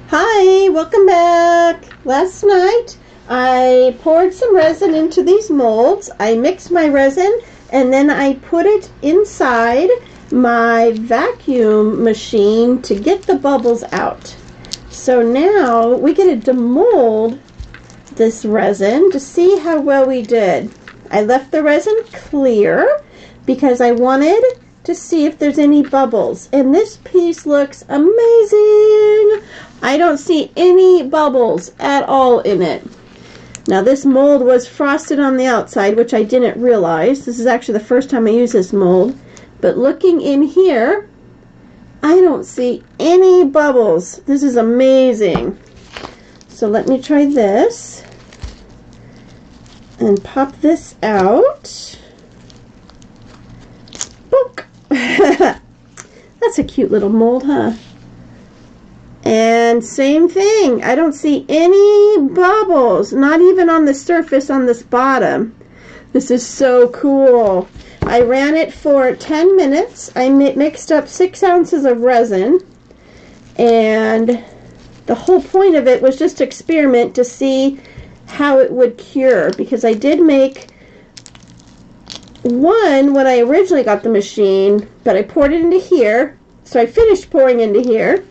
Hi, welcome back. Last night I poured some resin into these molds. I mixed my resin and then I put it inside my vacuum machine to get the bubbles out. So now we get to demold this resin to see how well we did. I left the resin clear because I wanted to see if there's any bubbles, and this piece looks amazing. I don't see any bubbles at all in it. Now this mold was frosted on the outside, which I didn't realize. This is actually the first time I use this mold, but looking in here I don't see any bubbles. This is amazing. So let me try this and pop this out. Book. That's a cute little mold, huh? And same thing. I don't see any bubbles, not even on the surface on this bottom. This is so cool. I ran it for 10 minutes. I mixed up 6 ounces of resin, and the whole point of it was just to experiment to see how it would cure, because I did make one when I originally got the machine, but I poured it into here, so I finished pouring into here,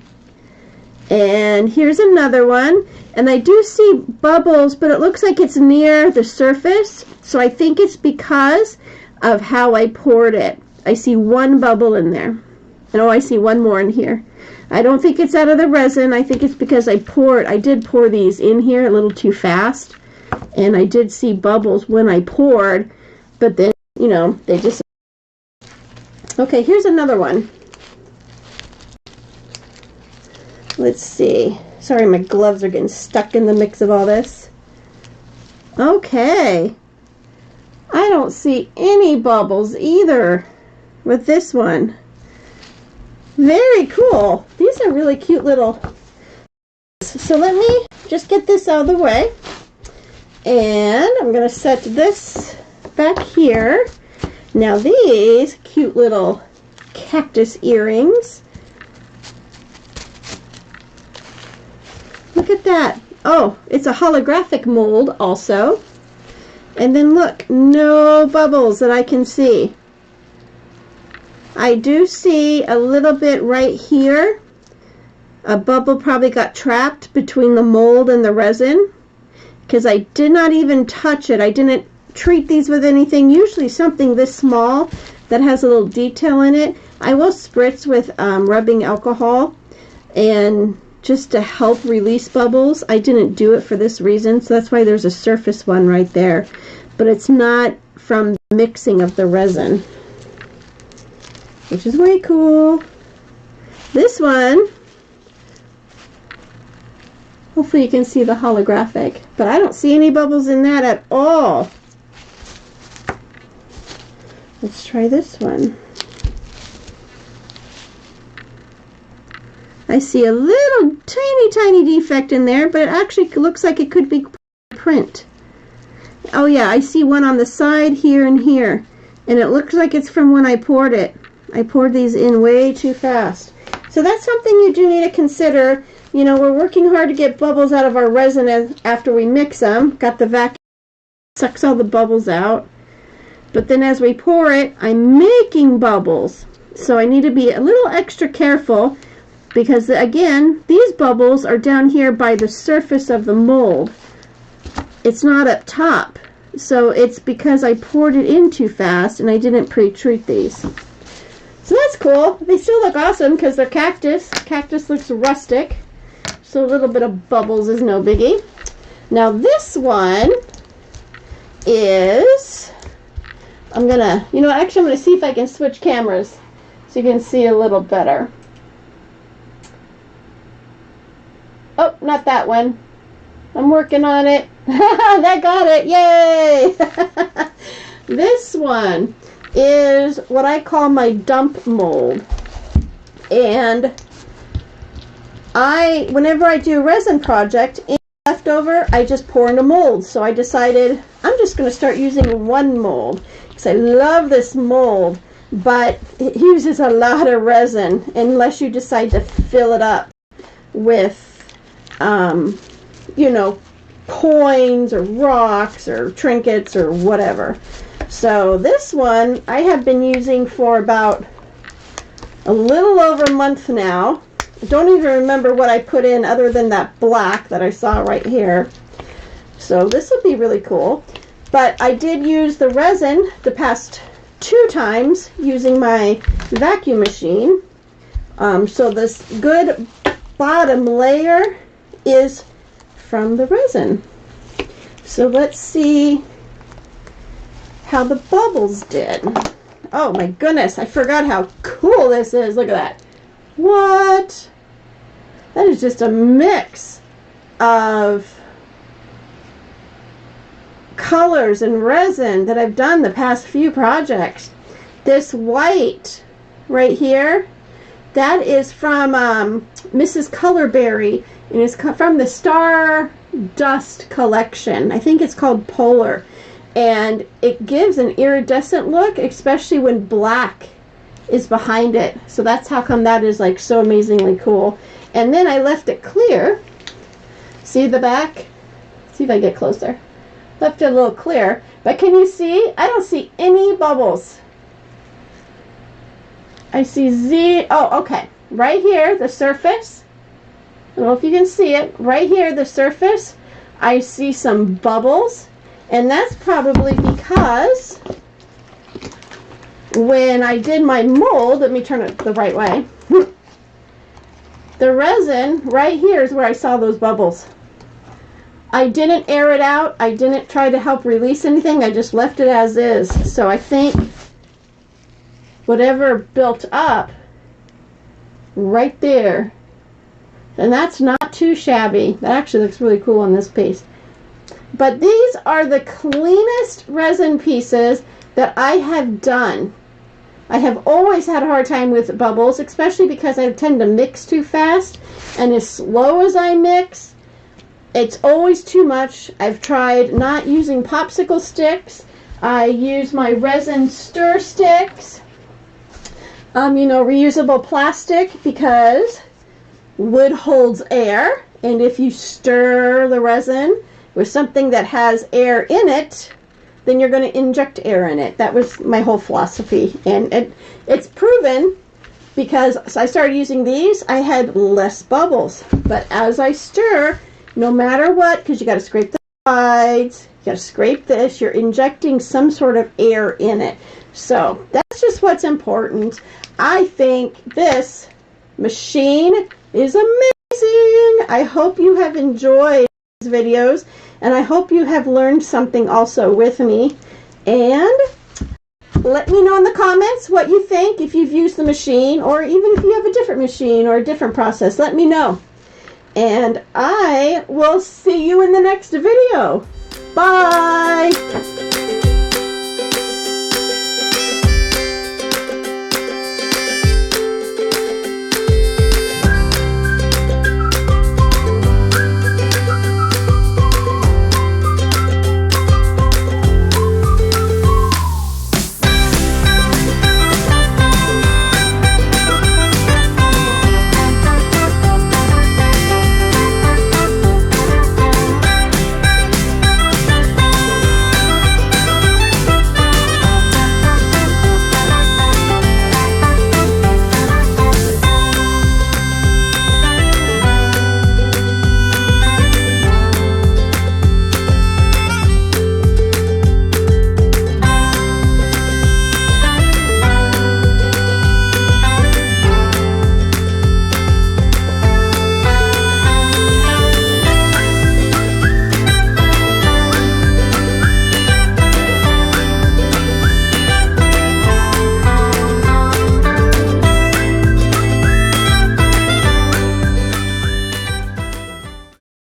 and here's another one, and I do see bubbles, but it looks like it's near the surface, so I think it's because of how I poured it. I see one bubble in there, and oh, I see one more in here. I don't think it's out of the resin. I think it's because I did pour these in here a little too fast, and I did see bubbles when I poured, but then, you know, they just... Okay, here's another one. Let's see. Sorry, my gloves are getting stuck in the mix of all this. Okay. I don't see any bubbles either with this one. Very cool. These are really cute little... So let me just get this out of the way. And I'm going to set this back here. Now these cute little cactus earrings. Look at that. Oh, it's a holographic mold also. And then look, no bubbles that I can see. I do see a little bit right here. A bubble probably got trapped between the mold and the resin, because I did not even touch it. I didn't treat these with anything. Usually something this small that has a little detail in it, I will spritz with rubbing alcohol, and just to help release bubbles. I didn't do it for this reason, so that's why there's a surface one right there, but it's not from mixing of the resin, which is way cool. This one, hopefully you can see the holographic, but I don't see any bubbles in that at all. Let's try this one. I see a little tiny defect in there, but it actually looks like it could be print. Oh yeah, I see one on the side here and here, and it looks like it's from when I poured it. I poured these in way too fast. So that's something you do need to consider. You know, we're working hard to get bubbles out of our resin after we mix them. Got the vacuum, sucks all the bubbles out. But then as we pour it, I'm making bubbles. So I need to be a little extra careful, because again, these bubbles are down here by the surface of the mold. It's not up top. So it's because I poured it in too fast and I didn't pre-treat these. So that's cool. They still look awesome because they're cactus. Cactus looks rustic, so a little bit of bubbles is no biggie. Now this one is, I'm gonna see if I can switch cameras so you can see a little better. Oh, not that one. I'm working on it. That got it. Yay! This one is what I call my dump mold. And whenever I do a resin project, any leftover, I just pour into molds. So I decided I'm just going to start using one mold, because I love this mold, but it uses a lot of resin unless you decide to fill it up with you know, coins or rocks or trinkets or whatever. So this one I have been using for about a little over a month now. I don't even remember what I put in other than that black that I saw right here. So this will be really cool. But I did use the resin the past 2 times using my vacuum machine. So this good bottom layer is from the resin. So let's see how the bubbles did. Oh my goodness, I forgot how cool this is. Look at that. What? That is just a mix of colors and resin that I've done the past few projects. This white right here, that is from Mrs. Colorberry, and it's from the Star Dust collection. I think it's called Polar, and it gives an iridescent look, especially when black is behind it. So that's how come that is like so amazingly cool. And then I left it clear. See the back? See if I get closer. Left it a little clear, but can you see? I don't see any bubbles. I see oh, okay. Right here, the surface. I don't know if you can see it. Right here, the surface, I see some bubbles, and that's probably because when I did my mold, let me turn it the right way. The resin right here is where I saw those bubbles. I didn't air it out. I didn't try to help release anything. I just left it as is. So I think whatever built up right there, and that's not too shabby. That actually looks really cool on this piece. But these are the cleanest resin pieces that I have done. I have always had a hard time with bubbles, especially because I tend to mix too fast, and as slow as I mix, it's always too much. I've tried not using popsicle sticks. I use my resin stir sticks, you know, reusable plastic, because wood holds air, and if you stir the resin with something that has air in it, then you're going to inject air in it. That was my whole philosophy, and it's proven, because I started using these, I had less bubbles. But as I stir, no matter what, because you got to scrape the sides, you got to scrape this, you're injecting some sort of air in it. So that's just what's important. I think this machine is amazing. I hope you have enjoyed these videos, and I hope you have learned something also with me. And let me know in the comments what you think, if you've used the machine, or even if you have a different machine or a different process. Let me know. And I will see you in the next video. Bye!